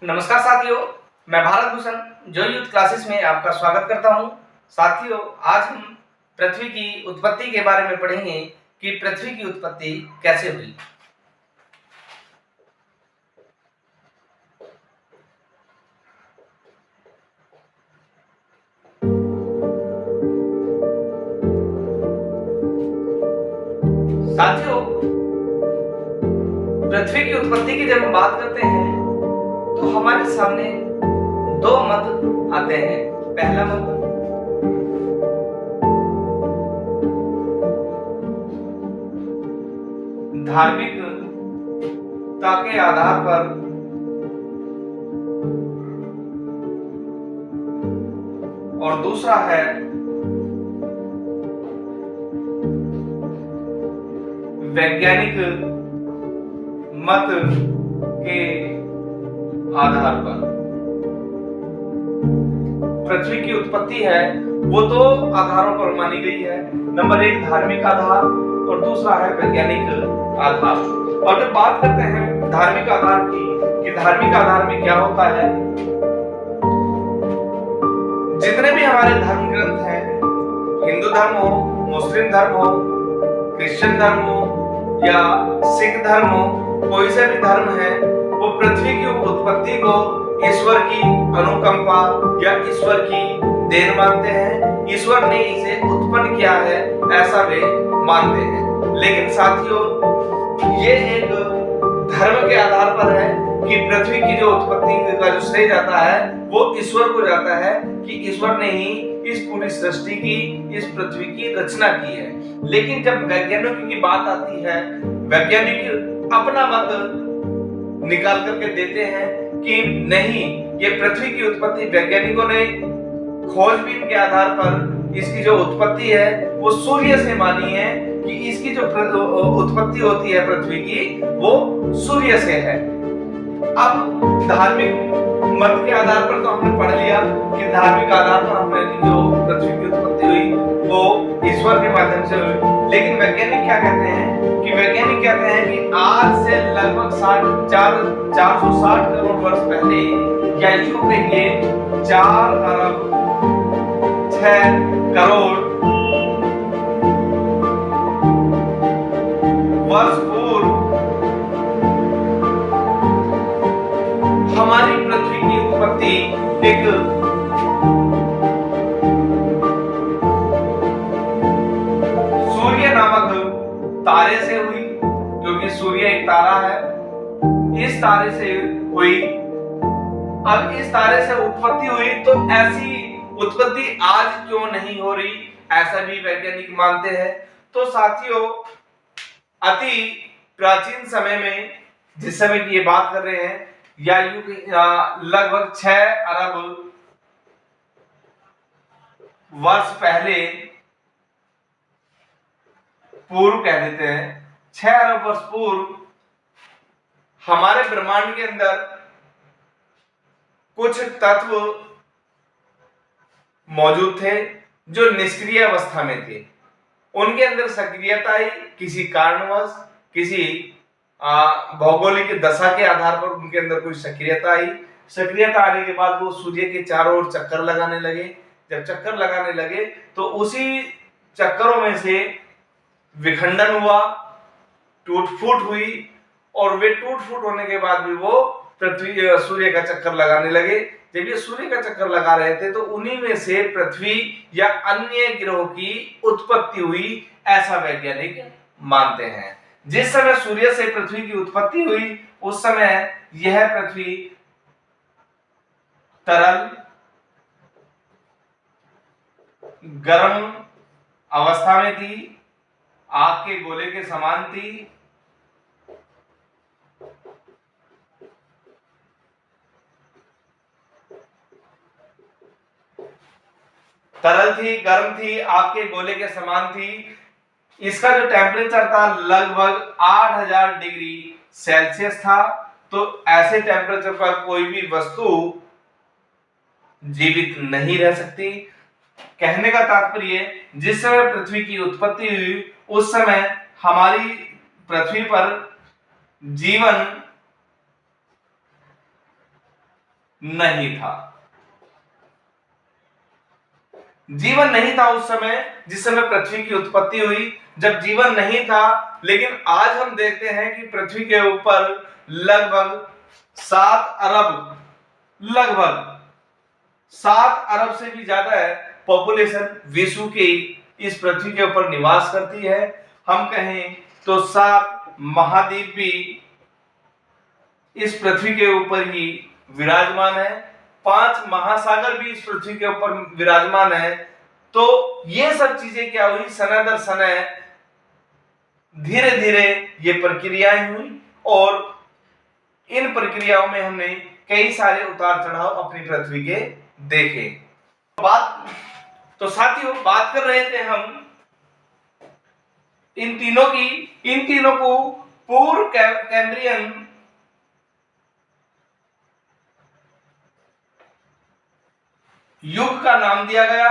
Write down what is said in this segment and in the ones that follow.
नमस्कार साथियों, मैं भारत भूषण जो यूथ क्लासेस में आपका स्वागत करता हूं। साथियों, आज हम पृथ्वी की उत्पत्ति के बारे में पढ़ेंगे कि पृथ्वी की उत्पत्ति कैसे हुई। साथियों, पृथ्वी की उत्पत्ति की जब हम बात करते हैं तो हमारे सामने दो मत आते हैं। पहला मत धार्मिकता के आधार पर और दूसरा है वैज्ञानिक मत के आधार पर। पृथ्वी की उत्पत्ति है वो दो आधारों पर मानी गई है। नंबर एक धार्मिक आधार और दूसरा है वैज्ञानिक आधार। और जब बात करते हैं धार्मिक आधार की कि धार्मिक आधार में क्या होता है, जितने भी हमारे धर्म ग्रंथ हैं, हिंदू धर्म हो, मुस्लिम धर्म हो, क्रिश्चियन धर्म हो या सिख धर्म हो, कोई सा भी धर्म है, वो पृथ्वी की उत्पत्ति को ईश्वर की अनुकंपा या ईश्वर की देन मानते हैं। ईश्वर ने इसे उत्पन्न किया है ऐसा वे मानते हैं। लेकिन साथियों, ये एक धर्म के आधार पर है कि पृथ्वी की जो उत्पत्ति का जो श्रेय जाता है वो ईश्वर को जाता है कि ईश्वर ने ही इस पूरी सृष्टि की, इस पृथ्वी की रचना की है। लेकिन जब वैज्ञानिकों की बात आती है, वैज्ञानिक अपना मत निकाल करके देते हैं कि नहीं, ये पृथ्वी की उत्पत्ति वैज्ञानिकों ने खोजबीन के आधार पर इसकी जो उत्पत्ति है वो सूर्य से मानी है कि इसकी जो उत्पत्ति होती है पृथ्वी की वो सूर्य से है। अब धार्मिक मत के आधार पर तो हमने पढ़ लिया कि धार्मिक आधार पर हमने जो पृथ्वी की उत्पत्ति हुई वो ईश्वर के माध्यम से हुई। लेकिन वैज्ञानिक क्या कहते हैं कि वैज्ञानिक कहते हैं कि आज से लगभग 460 करोड़ वर्ष पहले या यूं कहिए 4 अरब 6 करोड़ वर्ष पूर्व हमारी पृथ्वी की उत्पत्ति एक सूर्य नामक तारे से हुई, क्योंकि सूर्य एक तारा है। इस तारे से हुई। अब इस तारे से उत्पत्ति हुई तो ऐसी उत्पत्ति आज क्यों नहीं हो रही, ऐसा भी वैज्ञानिक मानते हैं। तो साथियों, अति प्राचीन समय में, जिस समय की ये बात कर रहे हैं, या लगभग 6 अरब वर्ष पहले पूर्व कह देते हैं, 6 अरब वर्ष पूर्व हमारे ब्रह्मांड के अंदर कुछ तत्व मौजूद थे जो निष्क्रिय अवस्था में थे। उनके अंदर सक्रियता आई किसी कारणवश, किसी भौगोलिक दशा के आधार पर उनके अंदर कोई सक्रियता आई। सक्रियता आने के बाद वो सूर्य के चारों ओर चक्कर लगाने लगे। जब चक्कर लगाने लगे तो उसी चक्करों में से विखंडन हुआ, टूट फूट हुई, और वे टूट फूट होने के बाद भी वो पृथ्वी सूर्य का चक्कर लगाने लगे। जब ये सूर्य का चक्कर लगा रहे थे तो उन्हीं में से पृथ्वी या अन्य ग्रहों की उत्पत्ति हुई, ऐसा वैज्ञानिक मानते हैं। जिस समय सूर्य से पृथ्वी की उत्पत्ति हुई उस समय यह पृथ्वी तरल गर्म अवस्था में थी, आग के गोले के समान थी। तरल थी, गर्म थी, आग के गोले के समान थी। इसका जो टेम्परेचर था लगभग 8000 डिग्री सेल्सियस था। तो ऐसे टेम्परेचर पर कोई भी वस्तु जीवित नहीं रह सकती। कहने का तात्पर्य, जिस समय पृथ्वी की उत्पत्ति हुई उस समय हमारी पृथ्वी पर जीवन नहीं था। जीवन नहीं था उस समय, जिस समय पृथ्वी की उत्पत्ति हुई, जब जीवन नहीं था। लेकिन आज हम देखते हैं कि पृथ्वी के ऊपर लगभग 7 अरब से भी ज्यादा है पॉपुलेशन विश्व की इस पृथ्वी के ऊपर निवास करती है। हम कहें तो 7 महाद्वीप भी इस पृथ्वी के ऊपर ही विराजमान है, 5 महासागर भी इस पृथ्वी के ऊपर विराजमान है। तो ये सब चीजें क्या हुई, समय दर समय धीरे धीरे ये प्रक्रियाएं हुई और इन प्रक्रियाओं में हमने कई सारे उतार चढ़ाव अपनी पृथ्वी के देखे। तो साथियों, बात कर रहे थे हम इन तीनों को पूर्व कैम्ब्रियन युग का नाम दिया गया।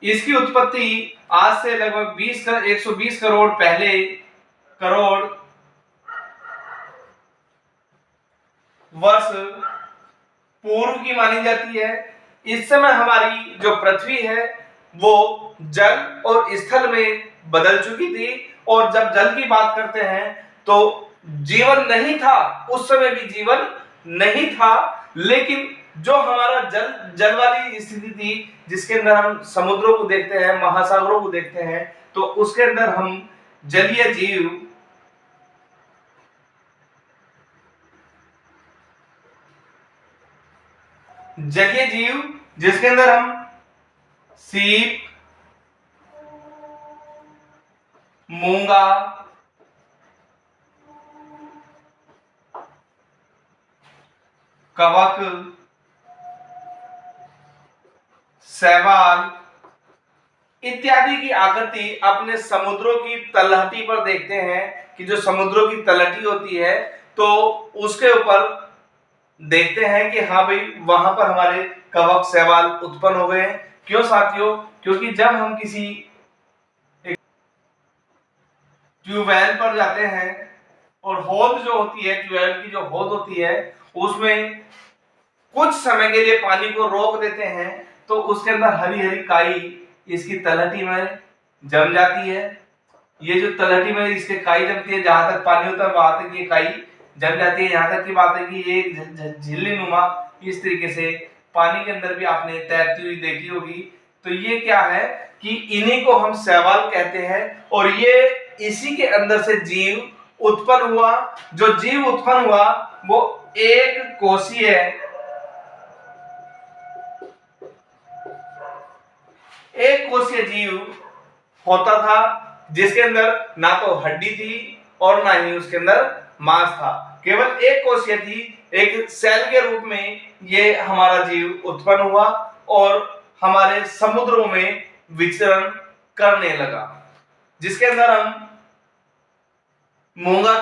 इसकी उत्पत्ति आज से लगभग 120 करोड़ वर्ष पूर्व की मानी जाती है। इस समय हमारी जो पृथ्वी है वो जल और स्थल में बदल चुकी थी, और जब जल की बात करते हैं तो जीवन नहीं था, उस समय भी जीवन नहीं था। लेकिन जो हमारा जल वाली स्थिति थी, जिसके अंदर हम समुद्रों को देखते हैं, महासागरों को देखते हैं, तो उसके अंदर हम जलीय जीव जिसके अंदर हम सीप, मूंगा, कवक, शैवाल इत्यादि की आकृति अपने समुद्रों की तलहटी पर देखते हैं कि जो समुद्रों की तलहटी होती है तो उसके ऊपर देखते हैं कि हाँ भाई, वहां पर हमारे कवक शैवाल उत्पन्न हो गए हैं। क्यों साथियों? क्योंकि जब हम किसी ट्यूबवेल पर जाते हैं और होद जो होती है, ट्यूबवेल की जो होद होती है, उसमें कुछ समय के लिए पानी को रोक देते हैं, तो उसके अंदर हरी हरी काई इसकी तलहटी में जम जाती है। ये जो तलहटी में इसके काई जमती है, जहां तक पानी होता है वहां तक ये काई जम जाती है। यहाँ तक की बात है कि ये झिल्ली नुमा इस तरीके से पानी के अंदर भी आपने तैरती हुई देखी होगी। तो ये क्या है कि इन्हीं को हम शैवाल कहते हैं, और ये इसी के अंदर से जीव उत्पन्न हुआ। जो जीव उत्पन्न हुआ वो एक कोशीय जीव होता था, जिसके अंदर ना तो हड्डी थी और ना ही उसके अंदर मांस था, केवल एक कोशिका थी। एक सेल के रूप में ये हमारा जीव उत्पन्न हुआ और हमारे समुद्रों में विचरण करने लगा, जिसके अंदर हम मूंगा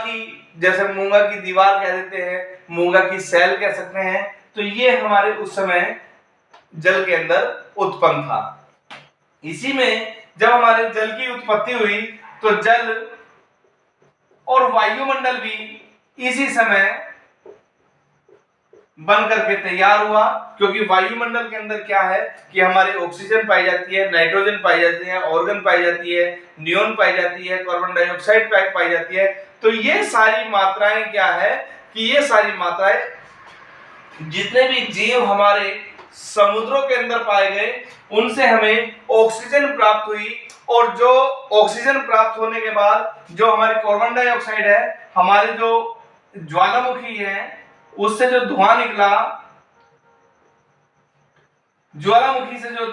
की दीवार कह देते हैं, मूंगा की सेल कह सकते हैं। तो ये हमारे उस समय जल के अंदर उत्पन्न था। इसी में जब हमारे जल की उत्पत्ति हुई तो जल और वायुमंडल भी इसी समय बन करके तैयार हुआ, क्योंकि वायुमंडल के अंदर क्या है कि हमारे ऑक्सीजन पाई जाती है, नाइट्रोजन पाई जाती है, ऑर्गन पाई जाती है, नियोन पाई जाती है, कार्बन डाइऑक्साइड पाई जाती है। तो ये सारी मात्राएं क्या है कि ये सारी मात्राएं जितने भी जीव हमारे समुद्रों के अंदर पाए गए उनसे हमें ऑक्सीजन प्राप्त हुई, और जो ऑक्सीजन प्राप्त होने के बाद जो हमारी कार्बन डाइऑक्साइड है, हमारे जो ज्वालामुखी है उससे जो धुआं निकला, ज्वालामुखी से जो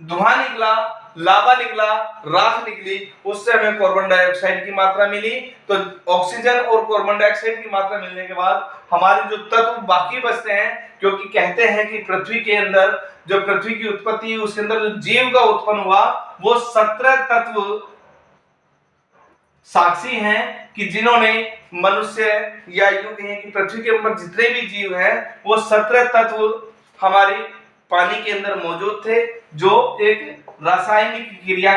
धुआं निकला, लावा निकला, राख निकली, उससे हमें कार्बन डाइऑक्साइड की मात्रा मिली। तो ऑक्सीजन और कार्बन डाइऑक्साइड की मात्रा मिलने के बाद हमारे जो तत्व बाकी बचते हैं, क्योंकि कहते हैं कि पृथ्वी के अंदर जो पृथ्वी की उत्पत्ति है उसके अंदर जो जीव का उत्पन्न हुआ वो 17 तत्व साक्षी हैं कि जिन्होंने मनुष्य या यूं कहें कि पृथ्वी के ऊपर जितने भी जीव हैं वो 17 तत्व हमारे पानी के अंदर मौजूद थे, जो एक रासायनिक क्रिया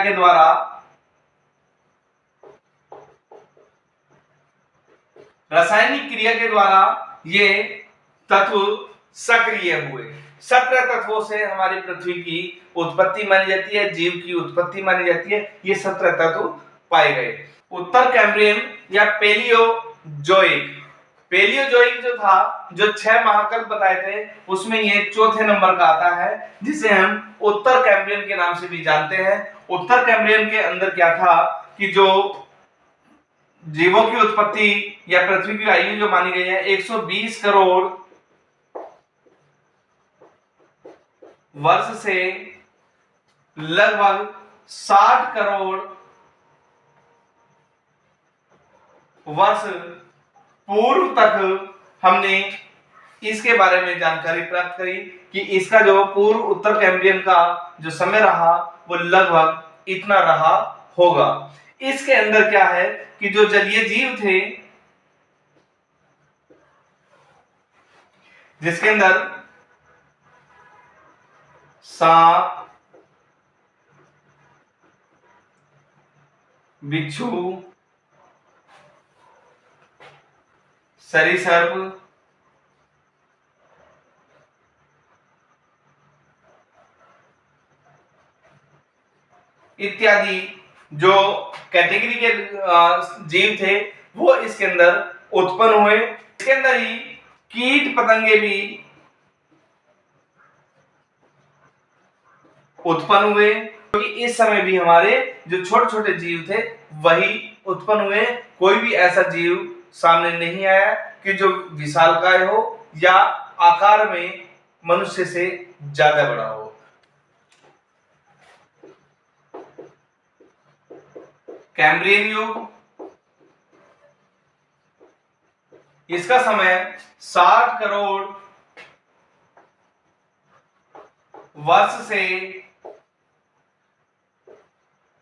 के द्वारा ये तत्व सक्रिय हुए। 17 तत्वों से हमारी पृथ्वी की उत्पत्ति मानी जाती है, जीव की उत्पत्ति मानी जाती है। ये 17 तत्व पाए गए। उत्तर कैम्ब्रियन या पेलियोजोइक, पेलियोजोइक जो था, जो 6 महाकल्प बताए थे, उसमें ये चौथे नंबर का आता है, जिसे हम उत्तर कैम्ब्रियन के नाम से भी जानते हैं। उत्तर कैम्ब्रियन के अंदर क्या था कि जो जीवों की उत्पत्ति या पृथ्वी की आयु जो मानी गई है 120 करोड़ वर्ष से लगभग 60 करोड़ वर्ष पूर्व तक हमने इसके बारे में जानकारी प्राप्त करी कि इसका जो पूर्व उत्तर कैम्ब्रियन का जो समय रहा वो लगभग इतना रहा होगा। इसके अंदर क्या है कि जो जलीय जीव थे, जिसके अंदर सांप, बिच्छू, सरीसृप, इत्यादि जो कैटेगरी के जीव थे वो इसके अंदर उत्पन्न हुए। इसके अंदर ही कीट पतंगे भी उत्पन्न हुए, क्योंकि इस समय भी हमारे जो छोटे छोटे जीव थे वही उत्पन्न हुए। कोई भी ऐसा जीव सामने नहीं आया कि जो विशालकाय हो या आकार में मनुष्य से ज्यादा बड़ा हो। कैम्ब्रियन युग, इसका समय 60 करोड़ वर्ष से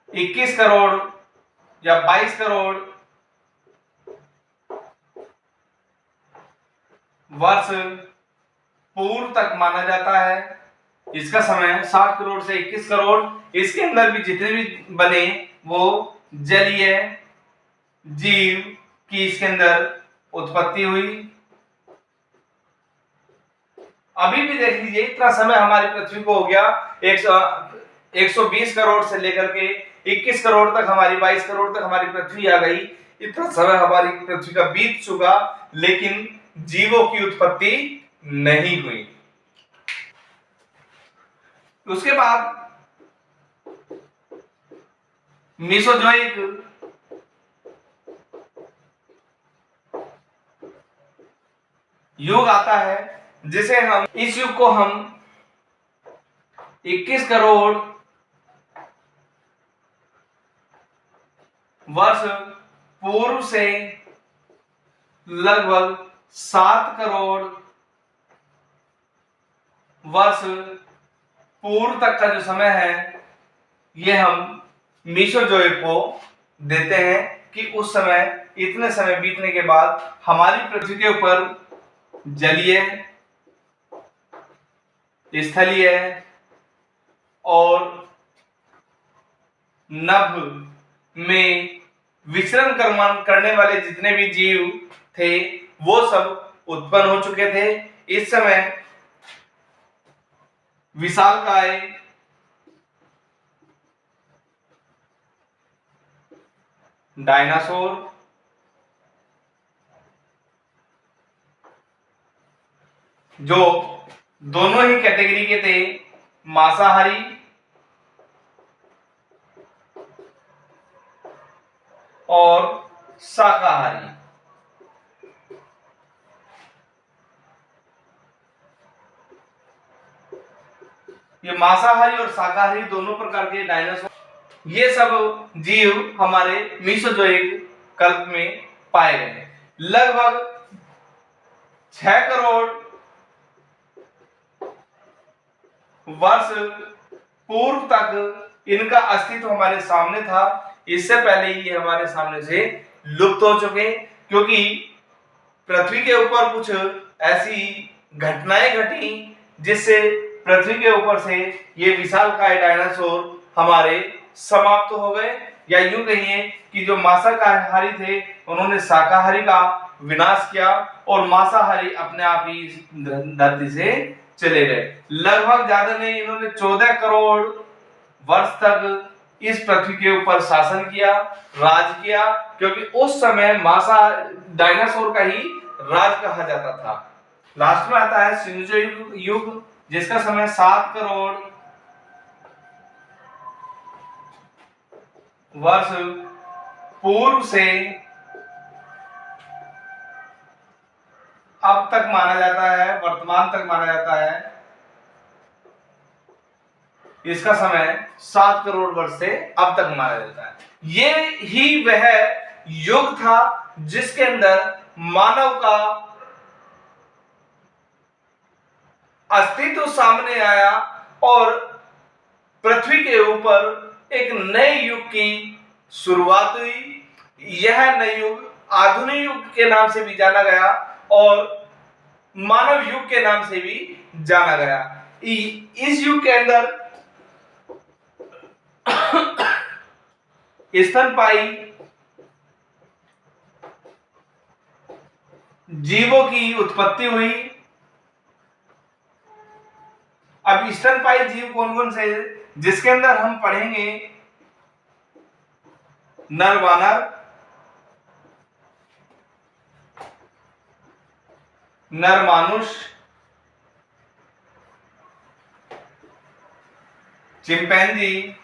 21 करोड़ या 22 करोड़ वर्ष पूर्व तक माना जाता है। इसका समय 60 करोड़ से 21 करोड़। इसके अंदर भी जितने भी बने वो जलीय जीव की इसके अंदर उत्पत्ति हुई। अभी भी देख लीजिए, इतना समय हमारी पृथ्वी को हो गया, 120 करोड़ से लेकर के 21 करोड़ तक हमारी 22 करोड़ तक हमारी पृथ्वी आ गई। इतना समय हमारी पृथ्वी का बीत चुका, लेकिन जीवों की उत्पत्ति नहीं हुई। उसके बाद मीसोजोइक युग आता है, जिसे हम इस युग को हम 21 करोड़ वर्ष पूर्व से लगभग 7 करोड़ वर्ष पूर्व तक का जो समय है ये हम मीसोजोइक को देते हैं कि उस समय, इतने समय बीतने के बाद हमारी पृथ्वी के ऊपर जलीय, स्थलीय और नभ में विचरण करने वाले जितने भी जीव थे वो सब उत्पन्न हो चुके थे। इस समय विशालकाय, डायनासोर, जो दोनों ही कैटेगरी के थे, मांसाहारी और शाकाहारी, ये मांसाहारी और शाकाहारी दोनों प्रकार के डायनासोर, ये सब जीव हमारे मीसोजोइक कल्प में पाए गए। लगभग 6 करोड़ वर्ष पूर्व तक इनका अस्तित्व हमारे सामने था। इससे पहले ही ये हमारे सामने से लुप्त हो चुके, क्योंकि पृथ्वी के ऊपर कुछ ऐसी घटनाएं घटी जिससे पृथ्वी के ऊपर से ये विशालकाय डायनासोर हमारे समाप्त हो गए। या यूं कहिए कि जो मांसाहारी थे उन्होंने शाकाहारी का विनाश किया और मांसाहारी अपने आप ही इस धरती से चले गए। लगभग ज्यादा नहीं, इन्होंने 14 करोड़ वर्ष तक इस पृथ्वी के ऊपर शासन किया, राज किया, क्योंकि उस समय मांसा डायनासोर का ही राज कहा जाता था। लास्ट में आता है सिंधुज युग, जिसका समय 7 करोड़ वर्ष पूर्व से अब तक माना जाता है, वर्तमान तक माना जाता है। इसका समय 7 करोड़ वर्ष से अब तक माना जाता है। ये ही वह युग था जिसके अंदर मानव का अस्तित्व सामने आया और पृथ्वी के ऊपर एक नए युग की शुरुआत हुई। यह नए युग आधुनिक युग के नाम से भी जाना गया और मानव युग के नाम से भी जाना गया। इस युग के अंदर स्तनपायी जीवों की उत्पत्ति हुई। अब स्तनपायी जीव कौन कौन से, जिसके अंदर हम पढ़ेंगे नर वानर, नर मानुष, चिंपैंजी,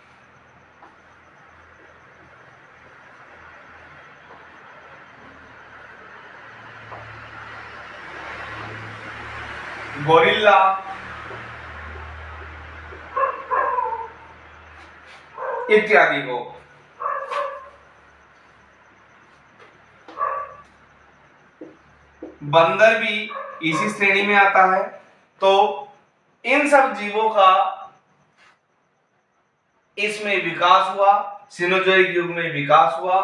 गोरिल्ला, इत्यादि को। बंदर भी इसी श्रेणी में आता है। तो इन सब जीवों का इसमें विकास हुआ, सिनोजोइक युग में विकास हुआ।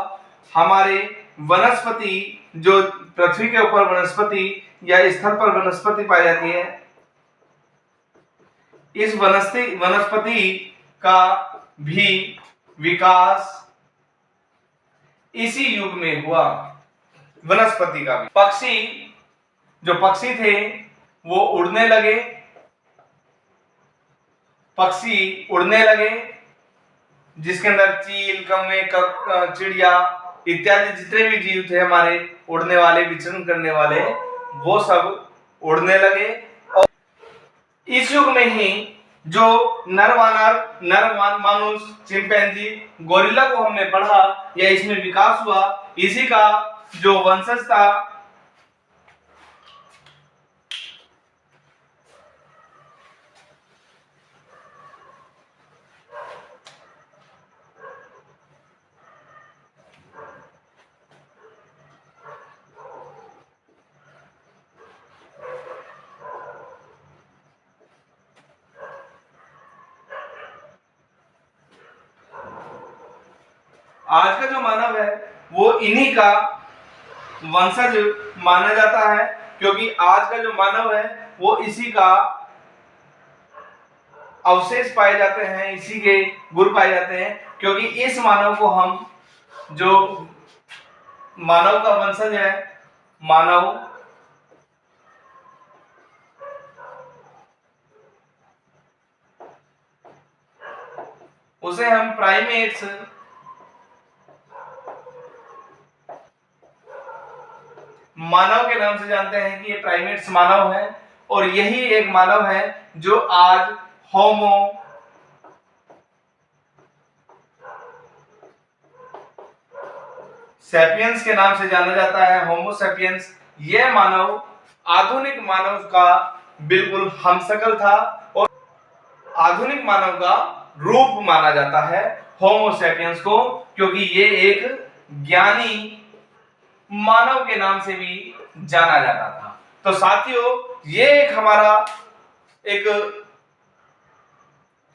हमारे वनस्पति, जो पृथ्वी के ऊपर वनस्पति या स्थल पर वनस्पति पाई जाती है, इस वनस्पति का भी विकास इसी युग में हुआ। वनस्पति का भी। पक्षी, जो पक्षी थे वो उड़ने लगे, पक्षी उड़ने लगे, जिसके अंदर चील, कौवे, चिड़िया इत्यादि जितने भी जीव थे हमारे उड़ने वाले, विचरण करने वाले, वो सब उड़ने लगे। और इस युग में ही जो नर मानुष, चिंपैंजी, गोरिल्ला को हमने पढ़ा या इसमें विकास हुआ, इसी का जो वंशज था आज का जो मानव है वो इन्हीं का वंशज माना जाता है, क्योंकि आज का जो मानव है वो इसी का अवशेष पाए जाते हैं, इसी के गुण पाए जाते हैं। क्योंकि इस मानव को हम, जो मानव का वंशज है, मानव उसे हम प्राइमेट्स मानव के नाम से जानते हैं कि ये प्राइमेट्स मानव है। और यही एक मानव है जो आज होमो सैपियंस के नाम से जाना जाता है। होमो सैपियंस, यह मानव आधुनिक मानव का बिल्कुल हमशक्ल था और आधुनिक मानव का रूप माना जाता है होमो सैपियंस को, क्योंकि ये एक ज्ञानी मानव के नाम से भी जाना जाता था। तो साथियों, ये एक हमारा एक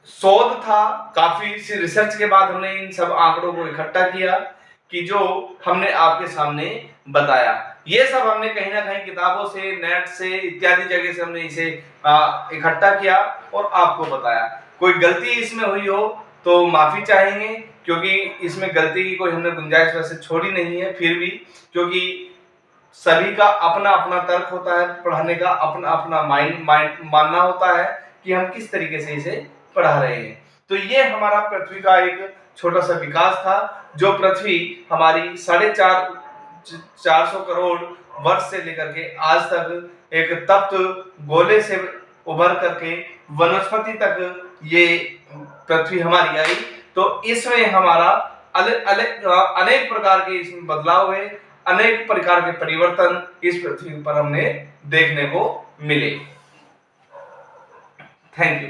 शोध था। काफी सी रिसर्च के बाद हमने इन सब आंकड़ों को इकट्ठा किया कि जो हमने आपके सामने बताया। ये सब हमने कहीं ना कहीं किताबों से, नेट से, इत्यादि जगह से हमने इसे इकट्ठा किया और आपको बताया। कोई गलती इसमें हुई हो तो माफी चाहेंगे, क्योंकि इसमें गलती की कोई हमने गुंजाइश वैसे छोड़ी नहीं है। फिर भी क्योंकि सभी का अपना अपना तर्क होता है, पढ़ाने का अपना अपना माइंड मानना होता है कि हम किस तरीके से इसे पढ़ा रहे हैं। तो ये हमारा पृथ्वी का एक छोटा सा विकास था, जो पृथ्वी हमारी 450 करोड़ वर्ष से लेकर के आज तक एक तप्त गोले से उभर करके वनस्पति तक ये पृथ्वी हमारी आई। तो इसमें हमारा अनेक प्रकार के इसमें बदलाव हुए, अनेक प्रकार के परिवर्तन इस पृथ्वी पर हमने देखने को मिले। Thank you.